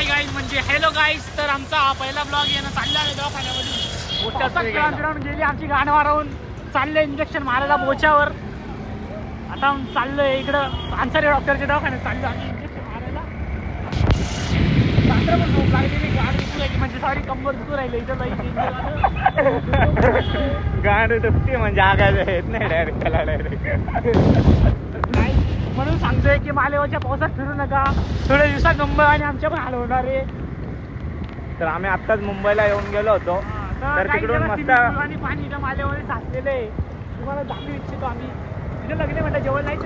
Hi guys म्हणजे hello guys. तर आमचा हा पहिला ब्लॉग येणं चालला आहे दवाखान्यामधून. गेली आमची गाणं वारवून चाललंय इंजेक्शन मारायला बोच्यावर. आता चाललोय इकडं अन्सारी डॉक्टरच्या दवाखान्यात चाललो आम्ही इंजेक्शन मारायला. रात्र पण झोप लागलेली, गाड दुखू राहिली म्हणजे सॉरी कंबर दुखू राहिली इथं गाणं दुखते म्हणजे आगायला येत नाही डायरेक्ट त्याला डायरेक्ट. म्हणून सांगतोय की मालेगावच्या पावसात फिरू नका. थोड्या दिवसात मुंबई आणि आमच्या पण हाल होणार आहे. तर आम्ही आत्ताच मुंबईला येऊन गेलो होतो. तर तिकडून मस्त आणि पाणी इथं मालेगावमध्ये साचलेलं आहे. तुम्हाला दाखवू इच्छितो आम्ही. तिथे लग्न म्हणतात जेवण नाही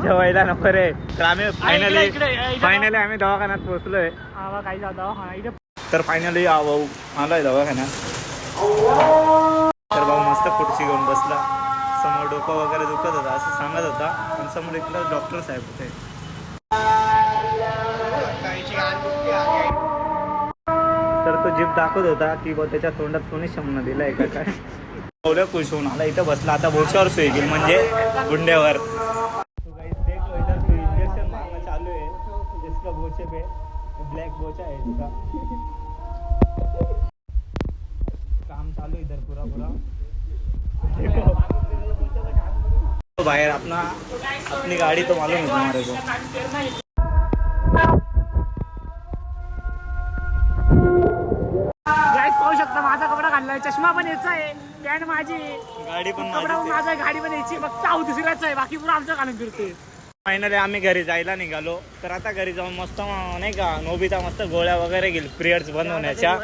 जेवायला नको रे. तर आम्ही फायनली इकडे आम्ही दवाखान्यात पोहोचलोय. हा काही जाता हा इथे. तर फायनली भाऊ आलोय दवाखान्यात. तर भाऊ मस्त खुर्ची घेऊन बसला. समोर डोकं वगैरे दुखत होता असं सांगत होता. आणि समोर इकडं डॉक्टर साहेब होते. तर तो जीभ दाखवत होता की बा त्याच्या तोंडात कोणी शमन दिलाय का काय. एवढं खुश होऊन आला इथं बसला. आता बोच्यावर सुई घेईल म्हणजे गुंड्यावर. इंजेक्शन मारणं चालू आहे. जिसका बोचे पे ब्लॅक बोचा है इसका. काम चालू इधर पूरा बाहर अपनी गाड़ी तो मालूम है तुम्हारे को. गाईस पाहू शकता माझा कपडा घाललाय. चष्मा पण याचा आहे. पॅन्ट माझी, गाडी पण कपडा पण माझा, गाडी पण याची. फक्त दुसऱ्याच आहे. बाकी पुरा आमचं घालून फिरते. फायनली आम्ही घरी जायला निघालो. तर आता घरी जाऊन मस्त नाही का नोबिता मस्त गोळ्या वगैरे घेईल पिरियड्स बंद होण्याच्या.